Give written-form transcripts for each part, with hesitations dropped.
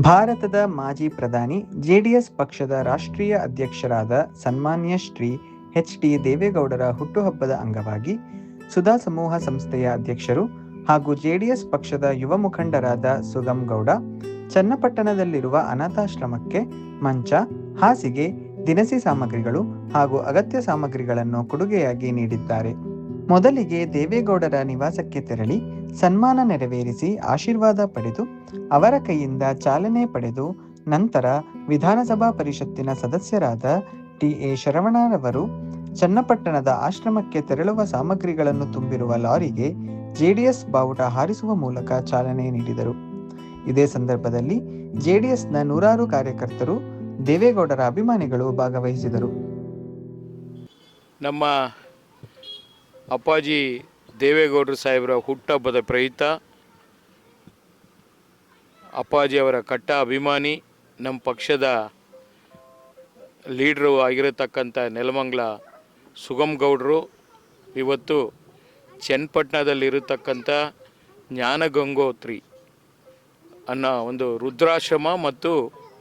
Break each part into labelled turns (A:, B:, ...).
A: ಭಾರತದ ಮಾಜಿ ಪ್ರಧಾನಿ ಜೆಡಿಎಸ್ ಪಕ್ಷದ ರಾಷ್ಟ್ರೀಯ ಅಧ್ಯಕ್ಷರಾದ ಸನ್ಮಾನ್ಯ ಶ್ರೀ ಎಚ್.ಡಿ. ದೇವೇಗೌಡರ ಹುಟ್ಟುಹಬ್ಬದ ಅಂಗವಾಗಿ ಸುಧಾ ಸಮೂಹ ಸಂಸ್ಥೆಯ ಅಧ್ಯಕ್ಷರು ಹಾಗೂ ಜೆಡಿಎಸ್ ಪಕ್ಷದ ಯುವ ಮುಖಂಡರಾದ ಸುಗಮ್ ಗೌಡ ಚನ್ನಪಟ್ಟಣದಲ್ಲಿರುವ ಅನಾಥಾಶ್ರಮಕ್ಕೆ ಮಂಚ, ಹಾಸಿಗೆ, ದಿನಸಿ ಸಾಮಗ್ರಿಗಳು ಹಾಗೂ ಅಗತ್ಯ ಸಾಮಗ್ರಿಗಳನ್ನು ಕೊಡುಗೆಯಾಗಿ ನೀಡಿದ್ದಾರೆ. ಮೊದಲಿಗೆ ದೇವೇಗೌಡರ ನಿವಾಸಕ್ಕೆ ತೆರಳಿ ಸನ್ಮಾನ ನೆರವೇರಿಸಿ ಆಶೀರ್ವಾದ ಪಡೆದು ಅವರ ಕೈಯಿಂದ ಚಾಲನೆ ಪಡೆದು ನಂತರ ವಿಧಾನಸಭಾ ಪರಿಷತ್ತಿನ ಸದಸ್ಯರಾದ ಟಿ.ಎ. ಶರವಣರವರು ಚನ್ನಪಟ್ಟಣದ ಆಶ್ರಮಕ್ಕೆ ತೆರಳುವ ಸಾಮಗ್ರಿಗಳನ್ನು ತುಂಬಿರುವ ಲಾರಿಗೆ ಜೆಡಿಎಸ್ ಬಾವುಟ ಹಾರಿಸುವ ಮೂಲಕ ಚಾಲನೆ ನೀಡಿದರು. ಇದೇ ಸಂದರ್ಭದಲ್ಲಿ ಜೆಡಿಎಸ್ನ ನೂರಾರು ಕಾರ್ಯಕರ್ತರು, ದೇವೇಗೌಡರ ಅಭಿಮಾನಿಗಳು ಭಾಗವಹಿಸಿದರು.
B: ನಮ್ಮ ಅಪ್ಪಾಜಿ ದೇವೇಗೌಡರು ಸಾಹೇಬರ ಹುಟ್ಟುಹಬ್ಬದ ಪ್ರಯುಕ್ತ ಅಪ್ಪಾಜಿಯವರ ಕಟ್ಟ ಅಭಿಮಾನಿ, ನಮ್ಮ ಪಕ್ಷದ ಲೀಡ್ರು ಆಗಿರತಕ್ಕಂಥ ನೆಲಮಂಗಲ ಸುಗಮ್ ಗೌಡರು ಇವತ್ತು ಚನ್ನಪಟ್ಟಣದಲ್ಲಿರತಕ್ಕಂಥ ಜ್ಞಾನಗಂಗೋತ್ರಿ ಅನ್ನೋ ಒಂದು ರುದ್ರಾಶ್ರಮ ಮತ್ತು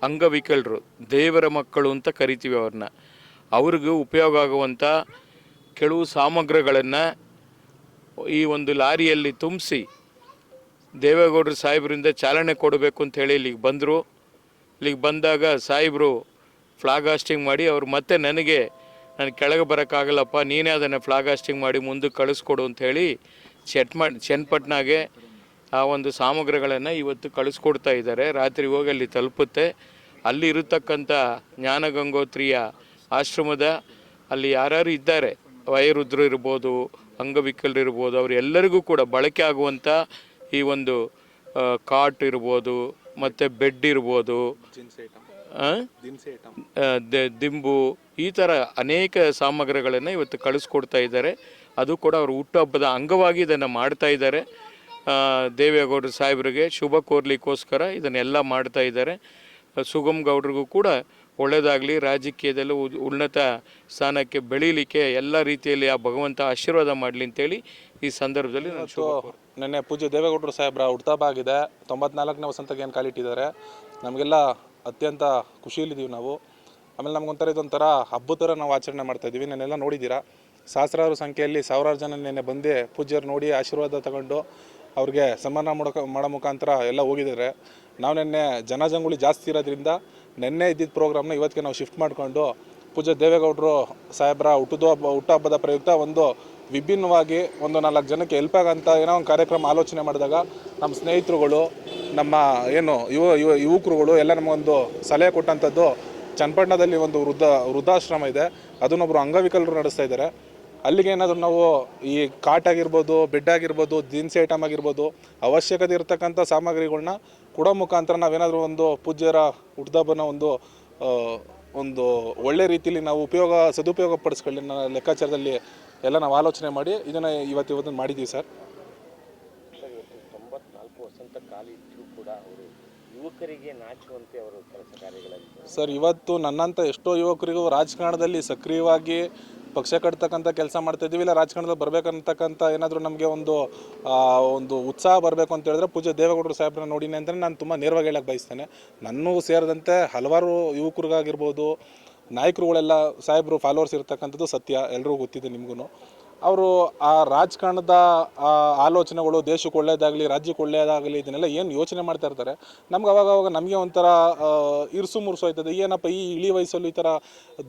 B: ಅಂಗವಿಕಲರು, ದೇವರ ಮಕ್ಕಳು ಅಂತ ಕರಿತೀವಿ ಅವ್ರನ್ನ, ಅವ್ರಿಗೂ ಉಪಯೋಗ ಆಗುವಂಥ ಕೆಲವು ಸಾಮಗ್ರಿಗಳನ್ನು ಈ ಒಂದು ಲಾರಿಯಲ್ಲಿ ತುಂಬಿಸಿ ದೇವೇಗೌಡರು ಸಾಹೇಬರಿಂದ ಚಾಲನೆ ಕೊಡಬೇಕು ಅಂಥೇಳಿ ಇಲ್ಲಿಗೆ ಬಂದರು. ಇಲ್ಲಿಗೆ ಬಂದಾಗ ಸಾಹೇಬರು ಫ್ಲಾಗ್ ಹಾಸ್ಟಿಂಗ್ ಮಾಡಿ ಅವ್ರು ಮತ್ತೆ ನನಗೆ ಕೆಳಗೆ ಬರೋಕ್ಕಾಗಲ್ಲಪ್ಪ, ನೀನೇ ಅದನ್ನು ಫ್ಲಾಗ್ ಹಾಸ್ಟಿಂಗ್ ಮಾಡಿ ಮುಂದಕ್ಕೆ ಕಳಿಸ್ಕೊಡು ಅಂಥೇಳಿ ಚನ್ನಪಟ್ಟಣಗೆ ಆ ಒಂದು ಸಾಮಗ್ರಿಗಳನ್ನು ಇವತ್ತು ಕಳಿಸ್ಕೊಡ್ತಾ ಇದ್ದಾರೆ. ರಾತ್ರಿ ಹೋಗಿ ಅಲ್ಲಿ ತಲುಪುತ್ತೆ. ಅಲ್ಲಿ ಇರತಕ್ಕಂಥ ಜ್ಞಾನಗಂಗೋತ್ರಿಯ ಆಶ್ರಮದ ಅಲ್ಲಿ ಯಾರ್ಯಾರು ಇದ್ದಾರೆ, ವಯೋವೃದ್ಧರು ಇರ್ಬೋದು, ಅಂಗವಿಕಲರು ಇರ್ಬೋದು, ಅವರೆಲ್ಲರಿಗೂ ಕೂಡ ಬಳಕೆ ಆಗುವಂಥ ಈ ಒಂದು ಕಾಟ್ ಇರ್ಬೋದು, ಮತ್ತು ಬೆಡ್ ಇರ್ಬೋದು, ದಿಂಬು, ಈ ಥರ ಅನೇಕ ಸಾಮಗ್ರಿಗಳನ್ನು ಇವತ್ತು ಕಳಿಸ್ಕೊಡ್ತಾ ಇದ್ದಾರೆ. ಅದು ಕೂಡ ಅವರು ಹುಟ್ಟುಹಬ್ಬದ ಅಂಗವಾಗಿ ಇದನ್ನು ಮಾಡ್ತಾ ಇದ್ದಾರೆ. ದೇವೇಗೌಡರು ಸಾಹೇಬರಿಗೆ ಶುಭ ಕೋರ್ಲಿಕ್ಕೋಸ್ಕರ ಇದನ್ನೆಲ್ಲ ಮಾಡ್ತಾ ಇದ್ದಾರೆ. ಸುಗಮ್ ಗೌಡ್ರಿಗೂ ಕೂಡ ಒಳ್ಳೆಯದಾಗಲಿ, ರಾಜಕೀಯದಲ್ಲೂ ಉನ್ನತ ಸ್ಥಾನಕ್ಕೆ ಬೆಳೀಲಿಕ್ಕೆ ಎಲ್ಲ ರೀತಿಯಲ್ಲಿ ಆ ಭಗವಂತ ಆಶೀರ್ವಾದ ಮಾಡಲಿ ಅಂತೇಳಿ ಈ ಸಂದರ್ಭದಲ್ಲಿ
C: ನಿನ್ನೆ ಪೂಜ್ಯ ದೇವೇಗೌಡರು ಸಾಹೇಬ್ರ ಹುಟ್ಟುಹಬ್ಬ ಆಗಿದೆ. 94ನೇ ವಸಂತಕ್ಕೆ ಏನು ಕಾಲಿಟ್ಟಿದ್ದಾರೆ. ನಮಗೆಲ್ಲ ಅತ್ಯಂತ ಖುಷಿಯಲ್ಲಿದ್ದೀವಿ ನಾವು. ಆಮೇಲೆ ನಮಗೊಂಥರ ಇದೊಂಥರ ಹಬ್ಬದ ಥರ ನಾವು ಆಚರಣೆ ಮಾಡ್ತಾಯಿದ್ದೀವಿ. ನೆನ್ನೆಲ್ಲ ನೋಡಿದ್ದೀರಾ, ಸಹಸ್ರಾರು ಸಂಖ್ಯೆಯಲ್ಲಿ ಸಾವಿರಾರು ಜನ ನೆನ್ನೆ ಬಂದು ಪೂಜ್ಯರು ನೋಡಿ ಆಶೀರ್ವಾದ ತಗೊಂಡು ಅವ್ರಿಗೆ ಸನ್ಮಾನ ಮಾಡೋ ಮುಖಾಂತರ ಎಲ್ಲ ಹೋಗಿದ್ದಾರೆ. ನಾವು ನೆನ್ನೆ ಜನಜಂಗುಳಿ ಜಾಸ್ತಿ ಇರೋದ್ರಿಂದ ನೆನ್ನೆ ಇದ್ದಿದ್ದ ಪ್ರೋಗ್ರಾಮ್ನ ಇವತ್ತಿಗೆ ನಾವು ಶಿಫ್ಟ್ ಮಾಡಿಕೊಂಡು ಪೂಜ್ಯ ದೇವೇಗೌಡರು ಸಾಹೇಬ್ರ ಹುಟ್ಟುಹಬ್ಬದ ಪ್ರಯುಕ್ತ ಒಂದು ವಿಭಿನ್ನವಾಗಿ ಒಂದು 4 ಜನಕ್ಕೆ ಹೆಲ್ಪ್ ಆಗೋಂಥ ಏನೋ ಒಂದು ಕಾರ್ಯಕ್ರಮ ಆಲೋಚನೆ ಮಾಡಿದಾಗ ನಮ್ಮ ಸ್ನೇಹಿತರುಗಳು, ನಮ್ಮ ಏನು ಯುವಕರುಗಳು ಎಲ್ಲ ನಮಗೊಂದು ಸಲಹೆ ಕೊಟ್ಟಂಥದ್ದು, ಚನ್ನಪಟ್ಟಣದಲ್ಲಿ ಒಂದು ವೃದ್ಧಾಶ್ರಮ ಇದೆ, ಅದನ್ನೊಬ್ಬರು ಅಂಗವಿಕಲರು ನಡೆಸ್ತಾ ಇದ್ದಾರೆ. ಅಲ್ಲಿಗೆ ಏನಾದರೂ ನಾವು ಈ ಕಾಟ್ ಆಗಿರ್ಬೋದು, ಬೆಡ್ ಆಗಿರ್ಬೋದು, ದಿನಸಿ ಐಟಮ್ ಆಗಿರ್ಬೋದು, ಅವಶ್ಯಕತೆ ಇರತಕ್ಕಂಥ ಸಾಮಗ್ರಿಗಳನ್ನ ಕೊಡೋ ಮುಖಾಂತರ ನಾವೇನಾದರೂ ಒಂದು ಪೂಜ್ಯರ ಹುಟ್ಟುಹಬ್ಬನ ಒಂದು ಒಳ್ಳೆ ರೀತಿಯಲ್ಲಿ ನಾವು ಸದುಪಯೋಗ ಪಡಿಸ್ಕೊಳ್ಳಿ ಅನ್ನೋ ಲೆಕ್ಕಾಚಾರದಲ್ಲಿ ಎಲ್ಲ ನಾವು ಆಲೋಚನೆ ಮಾಡಿ ಇದನ್ನು ಇವತ್ತು ಮಾಡಿದ್ದೀವಿ ಸರ್.
D: 94 ವಸಂತ ಕಾಲಿಟ್ಟರೂ ಕೂಡ ಅವರು ಯುವಕರಿಗೆ ನಾಚುವಂತೆ ಅವರು ಕೆಲಸ ಕಾರ್ಯಗಳಲ್ಲಿ
C: ಸರ್, ಇವತ್ತು ನನ್ನಂಥ ಎಷ್ಟೋ ಯುವಕರಿಗೂ ರಾಜಕಾರಣದಲ್ಲಿ ಸಕ್ರಿಯವಾಗಿ ಪಕ್ಷ ಕಟ್ತಕ್ಕಂಥ ಕೆಲಸ ಮಾಡ್ತಾಯಿದ್ದೀವಿ, ಇಲ್ಲ ರಾಜಕಾರಣದಲ್ಲಿ ಬರಬೇಕಂತಕ್ಕಂಥ ಏನಾದರೂ ನಮಗೆ ಒಂದು ಉತ್ಸಾಹ ಬರಬೇಕು ಅಂತ ಹೇಳಿದ್ರೆ ಪೂಜ್ಯ ದೇವೇಗೌಡರು ಸಾಹೇಬ್ರನ್ನ ನೋಡಿನಿ ಅಂದರೆ ನಾನು ತುಂಬ ನೇರವಾಗಿ ಹೇಳಕ್ಕೆ ಬಯಸ್ತೇನೆ. ನನ್ನೂ ಸೇರಿದಂತೆ ಹಲವಾರು ಯುವಕರಿಗಾಗಿರ್ಬೋದು, ನಾಯಕರುಗಳೆಲ್ಲ ಸಾಹೇಬರು ಫಾಲೋವರ್ಸ್ ಇರ್ತಕ್ಕಂಥದ್ದು ಸತ್ಯ, ಎಲ್ರಿಗೂ ಗೊತ್ತಿದೆ ನಿಮಗೂ. ಅವರು ಆ ರಾಜಕಾರಣದ ಆಲೋಚನೆಗಳು, ದೇಶಕ್ಕೆ ಒಳ್ಳೆಯದಾಗಲಿ, ರಾಜ್ಯಕ್ಕೆ ಒಳ್ಳೆಯದಾಗಲಿ, ಇದನ್ನೆಲ್ಲ ಏನು ಯೋಚನೆ ಮಾಡ್ತಾ ಇರ್ತಾರೆ. ನಮ್ಗೆ ಅವಾಗ ನಮಗೆ ಒಂಥರ ಇರ್ಸು ಮುರ್ಸು ಆಯ್ತದೆ. ಏನಪ್ಪ ಈ ಇಳಿ ವಯಸ್ಸಲ್ಲೂ ಈ ಥರ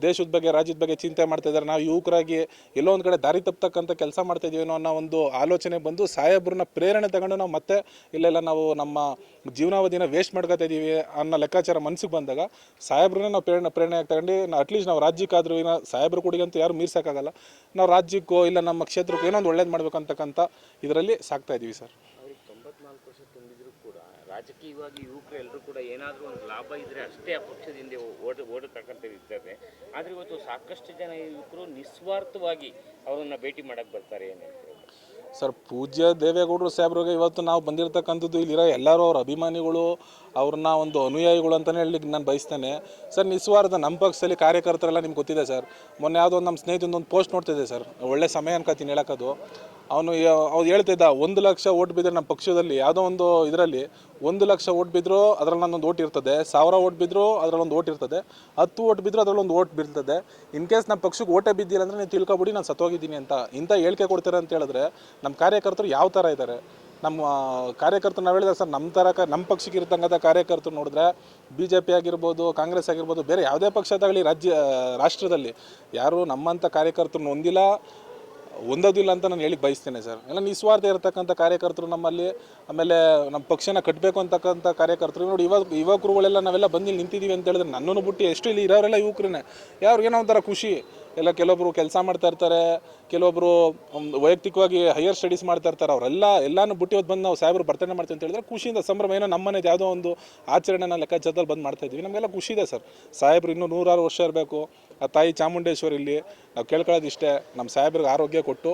C: ದೇಶದ ಬಗ್ಗೆ, ರಾಜ್ಯದ ಬಗ್ಗೆ ಚಿಂತೆ ಮಾಡ್ತಾ ಇದ್ದಾರೆ, ನಾವು ಯುವಕರಾಗಿ ಎಲ್ಲೋ ಒಂದು ಕಡೆ ದಾರಿ ತಪ್ಪತಕ್ಕಂಥ ಕೆಲಸ ಮಾಡ್ತಾಯಿದ್ದೀವೇನೋ ಅನ್ನೋ ಒಂದು ಆಲೋಚನೆ ಬಂದು ಸಾಹೇಬ್ರನ್ನ ಪ್ರೇರಣೆ ತಗೊಂಡು ನಾವು ಮತ್ತೆ ಇಲ್ಲೆಲ್ಲ ನಾವು ನಮ್ಮ ಜೀವನಾವಧಿನ ವೇಸ್ಟ್ ಮಾಡ್ಕೊತಾ ಇದ್ದೀವಿ ಅನ್ನೋ ಲೆಕ್ಕಾಚಾರ ಮನಸ್ಸಿಗೆ ಬಂದಾಗ ಸಾಹೇಬ್ರನ್ನೇ ನಾವು ಪ್ರೇರಣೆ ತಗೊಂಡು ಅಟ್ಲೀಸ್ಟ್ ನಾವು ರಾಜ್ಯಕ್ಕಾದರೂ ಸಾಹೇಬ್ರ ಕೊಡುಗಂತೂ ಯಾರು ಮೀರ್ಸೋಕ್ಕಾಗಲ್ಲ, ನಾವು ರಾಜ್ಯಕ್ಕೋ ಇಲ್ಲ ನಮ್ಮ ಕ್ಷೇತ್ರಕ್ಕೂ ಏನೋ ಒಂದು ಒಳ್ಳೇದು ಮಾಡಬೇಕಂತಕ್ಕಂಥ ಇದರಲ್ಲಿ ಸಾಕ್ತಾ ಇದ್ದೀವಿ ಸರ್.
D: ಅವ್ರಿಗೆ 94 ವರ್ಷ ತುಂಬಿದ್ರು ಕೂಡ ರಾಜಕೀಯವಾಗಿ ಯುವಕರು ಎಲ್ಲರೂ ಕೂಡ ಏನಾದರೂ ಒಂದು ಲಾಭ ಇದ್ದರೆ ಅಷ್ಟೇ ಆ ಪಕ್ಷದಿಂದ ಓಡತಕ್ಕಂಥದ್ದು. ಆದರೆ ಇವತ್ತು ಸಾಕಷ್ಟು ಜನ ಯುವಕರು ನಿಸ್ವಾರ್ಥವಾಗಿ ಅವರನ್ನು ಭೇಟಿ ಮಾಡೋಕ್ಕೆ ಬರ್ತಾರೆ. ಏನು ಹೇಳ್ತಾರೆ
C: ಸರ್? ಪೂಜ್ಯ ದೇವೇಗೌಡರು ಸಾಹೇಬ್ರಿಗೆ ಇವತ್ತು ನಾವು ಬಂದಿರತಕ್ಕಂಥದ್ದು ಇಲ್ಲಿರೋ ಎಲ್ಲರೂ ಅವ್ರ ಅಭಿಮಾನಿಗಳು, ಅವ್ರನ್ನ ಒಂದು ಅನುಯಾಯಿಗಳು ಅಂತಲೇ ಹೇಳಲಿಕ್ಕೆ ನಾನು ಬಯಸ್ತೇನೆ ಸರ್. ನಿಸ್ವಾರ್ಥ ನಮ್ಮ ಪಕ್ಷದಲ್ಲಿ ಕಾರ್ಯಕರ್ತರೆಲ್ಲ ನಿಮ್ಗೆ ಗೊತ್ತಿದೆ ಸರ್. ಮೊನ್ನೆ ಯಾವುದೋ ಒಂದು ನಮ್ಮ ಸ್ನೇಹಿತಂದು ಒಂದು ಪೋಸ್ಟ್ ನೋಡ್ತಿದ್ದೆ ಸರ್, ಒಳ್ಳೆ ಸಮಯ ಅನ್ಕೋತೀನಿ ಹೇಳೋಕ್ಕದು. ಅವ್ನು ಹೇಳ್ತಿದ್ದ 1 ಲಕ್ಷ ಓಟ್ ಬಿದ್ದರೆ ನಮ್ಮ ಪಕ್ಷದಲ್ಲಿ ಯಾವುದೋ ಒಂದು ಇದರಲ್ಲಿ 1 ಲಕ್ಷ ಓಟ್ ಬಿದ್ದರೂ ಅದರಲ್ಲಿ ನನ್ನೊಂದು ಓಟ್ ಇರ್ತದೆ, 1000 ಓಟ್ ಬಿದ್ದರೂ ಅದರಲ್ಲೊಂದು ಓಟ್ ಇರ್ತದೆ, 10 ಓಟ್ ಬಿದ್ದರೂ ಅದರಲ್ಲೊಂದು ಓಟ್ ಬೀಳ್ತದೆ. ಇನ್ ಕೇಸ್ ನಮ್ಮ ಪಕ್ಷಕ್ಕೆ ಓಟೇ ಬಿದ್ದಿಲ್ಲ ಅಂದರೆ ನೀವು ತಿಳ್ಕೊಬಿಡಿ ನಾನು ಸತ್ತೋಗಿದ್ದೀನಿ ಅಂತ. ಇಂಥ ಹೇಳಿಕೆ ಕೊಡ್ತಾರೆ ಅಂತ ಹೇಳಿದ್ರೆ ನಮ್ಮ ಕಾರ್ಯಕರ್ತರು ಯಾವ ಥರ ಇದ್ದಾರೆ? ನಮ್ಮ ಕಾರ್ಯಕರ್ತರು ನಾವು ಹೇಳಿದ್ರೆ ಸರ್, ನಮ್ಮ ಪಕ್ಷಕ್ಕೆ ಇರ್ತಕ್ಕಂಥ ಕಾರ್ಯಕರ್ತರು ನೋಡಿದ್ರೆ BJP ಆಗಿರ್ಬೋದು, ಕಾಂಗ್ರೆಸ್ ಆಗಿರ್ಬೋದು, ಬೇರೆ ಯಾವುದೇ ಪಕ್ಷದಾಗಲಿ ರಾಷ್ಟ್ರದಲ್ಲಿ ಯಾರು ನಮ್ಮಂಥ ಕಾರ್ಯಕರ್ತರನ್ನ ಹೊಂದೋದಿಲ್ಲ ಅಂತ ನಾನು ಹೇಳಿ ಬಯಸ್ತೇನೆ ಸರ್. ಎಲ್ಲ ನಿಸ್ವಾರ್ಥ ಇರತಕ್ಕಂಥ ಕಾರ್ಯಕರ್ತರು ನಮ್ಮಲ್ಲಿ. ಆಮೇಲೆ ನಮ್ಮ ಪಕ್ಷನ ಕಟ್ಟಬೇಕು ಅಂತಕ್ಕಂಥ ಕಾರ್ಯಕರ್ತರು ನೋಡಿ, ಯುವಕರುಗಳೆಲ್ಲ ನಾವೆಲ್ಲ ಬಂದು ನಿಂತಿದ್ದೀವಿ ಅಂತ ಹೇಳಿದ್ರೆ ನನ್ನನ್ನು ಬಿಟ್ಟು ಎಷ್ಟು ಇಲ್ಲಿ ಇರೋರೆಲ್ಲ ಯುವಕರನ್ನೇ. ಯಾರಿಗೇನೋ ಒಂಥರ ಖುಷಿ. ಎಲ್ಲ ಕೆಲವೊಬ್ಬರು ಕೆಲಸ ಮಾಡ್ತಾ ಇರ್ತಾರೆ, ಕೆಲವೊಬ್ಬರು ವೈಯಕ್ತಿಕವಾಗಿ ಹೈಯರ್ ಸ್ಟಡೀಸ್ ಮಾಡ್ತಾ ಇರ್ತಾರೆ. ಎಲ್ಲನೂ ಬಿಟ್ಟು ಇವತ್ತು ಬಂದು ನಾವು ಸಾಹೇಬರು ಬರ್ತಡೇ ಮಾಡ್ತೀವಿ ಅಂತ ಹೇಳಿದ್ರೆ ಖುಷಿಯಿಂದ ಸಂಭ್ರಮ. ಏನೋ ನಮ್ಮನೇದು ಯಾವುದೋ ಒಂದು ಆಚರಣೆನ ಲೆಕ್ಕಾಚಾರದಲ್ಲಿ ಬಂದು ಮಾಡ್ತಾ ಇದ್ದೀವಿ. ನಮಗೆಲ್ಲ ಖುಷಿ ಇದೆ ಸರ್. ಸಾಹೇಬರು ಇನ್ನೂ 106 ವರ್ಷ ಇರಬೇಕು. ಆ ತಾಯಿ ಚಾಮುಂಡೇಶ್ವರಿ ಇಲ್ಲಿ ನಾವು ಕೇಳ್ಕೊಳ್ಳೋದಿಷ್ಟೇ, ನಮ್ಮ ಸಾಹೇಬ್ರಿಗೆ ಆರೋಗ್ಯ ಕೊಟ್ಟು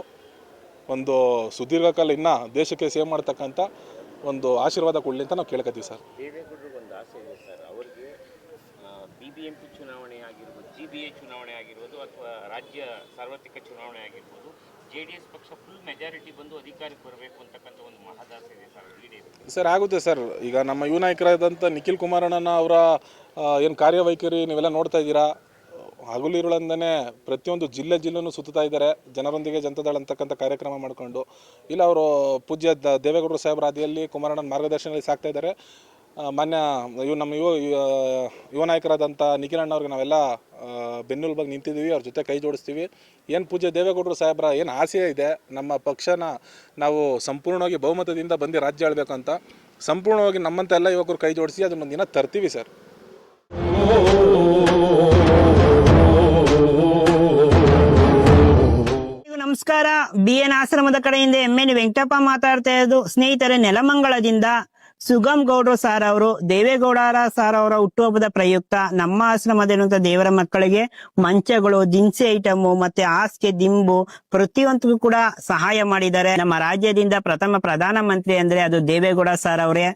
C: ಒಂದು ಸುದೀರ್ಘ ಕಾಲ ಇನ್ನೂ ದೇಶಕ್ಕೆ ಸೇವೆ ಮಾಡ್ತಕ್ಕಂಥ ಒಂದು ಆಶೀರ್ವಾದ ಕೊಡಲಿ ಅಂತ ನಾವು ಕೇಳ್ಕೊತೀವಿ ಸರ್.
D: ದೇವೇಗೌಡರಿಗೆ ಒಂದು ಆಸೆ ಇದೆ ಸರ್, ಅವರಿಗೆ BBMP ಚುನಾವಣೆ ಆಗಿರ್ಬೋದು, GBA ಚುನಾವಣೆ ಆಗಿರ್ಬೋದು, ಅಥವಾ ರಾಜ್ಯ ಸಾರ್ವತ್ರಿಕ ಚುನಾವಣೆ ಆಗಿರ್ಬೋದು, JDS ಪಕ್ಷ ಫುಲ್ ಮೆಜಾರಿಟಿ ಬಂದು ಅಧಿಕಾರಕ್ಕೆ ಬರಬೇಕು ಅಂತಕ್ಕಂಥ ಒಂದು ಮಹದಾಸೆ ಇದೆ ಸರ್.
C: ಸರ್ ಆಗುತ್ತೆ ಸರ್. ಈಗ ನಮ್ಮ ಯುವ ನಾಯಕರಾದಂಥ ನಿಖಿಲ್ ಕುಮಾರಣ್ಣನ ಅವರ ಏನು ಕಾರ್ಯವೈಖರಿ ನೀವೆಲ್ಲ ನೋಡ್ತಾ ಇದ್ದೀರಾ. ಹಗಲಿರುಳಂದನೇ ಪ್ರತಿಯೊಂದು ಜಿಲ್ಲೆನೂ ಸುತ್ತಾ ಇದ್ದಾರೆ, ಜನರೊಂದಿಗೆ ಜನತಾದಳ ಅಂತಕ್ಕಂಥ ಕಾರ್ಯಕ್ರಮ ಮಾಡಿಕೊಂಡು. ಇಲ್ಲ ಅವರು ಪೂಜ್ಯ ದೇವೇಗೌಡರ ಸಾಹೇಬರ ಹಾದಿಯಲ್ಲಿ ಕುಮಾರಣ್ಣನ ಮಾರ್ಗದರ್ಶನದಲ್ಲಿ ಸಾಕ್ತಾ ಇದ್ದಾರೆ. ಮಾನ್ಯ ನಮ್ಮ ಯುವ ನಾಯಕರಾದಂಥ ನಿಖಿಲ್ ಅಣ್ಣವ್ರಿಗೆ ನಾವೆಲ್ಲ ಬೆನ್ನೆಲುಬಾಗಿ ನಿಂತಿದ್ದೀವಿ, ಅವ್ರ ಜೊತೆ ಕೈ ಜೋಡಿಸ್ತೀವಿ. ಏನು ಪೂಜ್ಯ ದೇವೇಗೌಡರು ಸಾಹೇಬರ ಏನು ಆಸೆ ಇದೆ, ನಮ್ಮ ಪಕ್ಷನ ನಾವು ಸಂಪೂರ್ಣವಾಗಿ ಬಹುಮತದಿಂದ ಬಂದು ರಾಜ್ಯ ಆಳಬೇಕು ಅಂತ ಸಂಪೂರ್ಣವಾಗಿ ನಮ್ಮಂಥ ಎಲ್ಲ ಯುವಕರು ಕೈ ಜೋಡಿಸಿ ಅದನ್ನೊಂದು ದಿನ ತರ್ತೀವಿ ಸರ್.
E: ನಮಸ್ಕಾರ. BN ಆಶ್ರಮದ ಕಡೆಯಿಂದ MN ವೆಂಕಟಪ್ಪ ಮಾತಾಡ್ತಾ ಇರೋದು. ಸ್ನೇಹಿತರೆ, ನೆಲಮಂಗಲದಿಂದ ಸುಗಮ್ ಗೌಡ್ರು ಸಾರ್ ಅವರು ದೇವೇಗೌಡರ ಸಾರ್ ಅವರ ಹುಟ್ಟುಹಬ್ಬದ ಪ್ರಯುಕ್ತ ನಮ್ಮ ಆಶ್ರಮದಲ್ಲಿರುವಂತ ದೇವರ ಮಕ್ಕಳಿಗೆ ಮಂಚಗಳು, ದಿನಸಿ ಐಟಮ್ ಮತ್ತೆ ಹಾಸಿಗೆ, ದಿಂಬು ಪ್ರತಿಯೊಂದಕ್ಕೂ ಕೂಡ ಸಹಾಯ ಮಾಡಿದ್ದಾರೆ. ನಮ್ಮ ರಾಜ್ಯದಿಂದ ಪ್ರಥಮ ಪ್ರಧಾನ ಮಂತ್ರಿ ಅಂದ್ರೆ ಅದು ದೇವೇಗೌಡ ಸಾರ್ ಅವರೇ.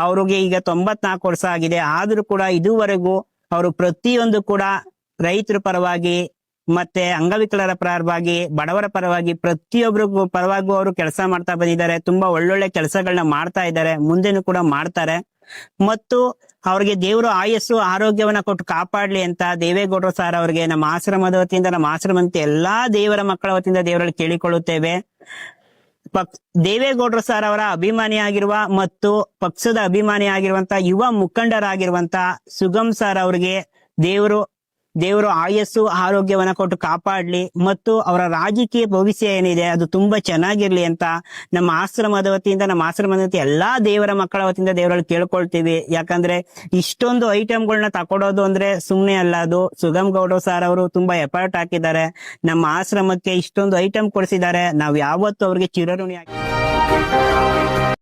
E: ಅವ್ರಿಗೆ ಈಗ 94 ವರ್ಷ ಆಗಿದೆ. ಆದ್ರೂ ಕೂಡ ಇದುವರೆಗೂ ಅವರು ಪ್ರತಿಯೊಂದು ಕೂಡ ರೈತರ ಪರವಾಗಿ ಮತ್ತೆ ಅಂಗವಿಕಲರ ಪರವಾಗಿ, ಬಡವರ ಪರವಾಗಿ, ಪ್ರತಿಯೊಬ್ಬರಿಗೂ ಪರವಾಗಿ ಅವರು ಕೆಲಸ ಮಾಡ್ತಾ ಬಂದಿದ್ದಾರೆ. ತುಂಬಾ ಒಳ್ಳೊಳ್ಳೆ ಕೆಲಸಗಳನ್ನ ಮಾಡ್ತಾ ಇದ್ದಾರೆ, ಮುಂದೆನೂ ಕೂಡ ಮಾಡ್ತಾರೆ. ಮತ್ತು ಅವ್ರಿಗೆ ದೇವರು ಆಯಸ್ಸು ಆರೋಗ್ಯವನ್ನ ಕೊಟ್ಟು ಕಾಪಾಡ್ಲಿ ಅಂತ ದೇವೇಗೌಡರು ಸಾರ್ ಅವರಿಗೆ ನಮ್ಮ ಆಶ್ರಮದ ವತಿಯಿಂದ, ನಮ್ಮ ಆಶ್ರಮದ ಎಲ್ಲಾ ದೇವರ ಮಕ್ಕಳ ವತಿಯಿಂದ ದೇವರಲ್ಲಿ ಕೇಳಿಕೊಳ್ಳುತ್ತೇವೆ. ದೇವೇಗೌಡರು ಸಾರ್ ಅವರ ಅಭಿಮಾನಿಯಾಗಿರುವ ಮತ್ತು ಪಕ್ಷದ ಅಭಿಮಾನಿಯಾಗಿರುವಂತ ಯುವ ಮುಖಂಡರಾಗಿರುವಂತ ಸುಗಮ್ ಸಾರ್ ಅವರಿಗೆ ದೇವರು ಆಯಸ್ಸು ಆರೋಗ್ಯವನ್ನ ಕೊಟ್ಟು ಕಾಪಾಡ್ಲಿ ಮತ್ತು ಅವರ ರಾಜಕೀಯ ಭವಿಷ್ಯ ಏನಿದೆ ಅದು ತುಂಬಾ ಚೆನ್ನಾಗಿರ್ಲಿ ಅಂತ ನಮ್ಮ ಆಶ್ರಮದ ವತಿಯಿಂದ, ನಮ್ಮ ಆಶ್ರಮದ ಎಲ್ಲಾ ದೇವರ ಮಕ್ಕಳ ವತಿಯಿಂದ ದೇವರಲ್ಲಿ ಕೇಳ್ಕೊಳ್ತೀವಿ. ಯಾಕಂದ್ರೆ ಇಷ್ಟೊಂದು ಐಟಮ್ಗಳನ್ನ ತಕೊಡೋದು ಅಂದ್ರೆ ಸುಮ್ನೆ ಅಲ್ಲ. ಅದು ಸುಗಮ್ ಗೌಡ ಸಾರ್ ಅವರು ತುಂಬಾ ಎಫರ್ಟ್ ಹಾಕಿದ್ದಾರೆ, ನಮ್ಮ ಆಶ್ರಮಕ್ಕೆ ಇಷ್ಟೊಂದು ಐಟಮ್ ಕೊಡಿಸಿದ್ದಾರೆ. ನಾವು ಯಾವತ್ತೂ ಅವ್ರಿಗೆ ಚಿರಋಣಿ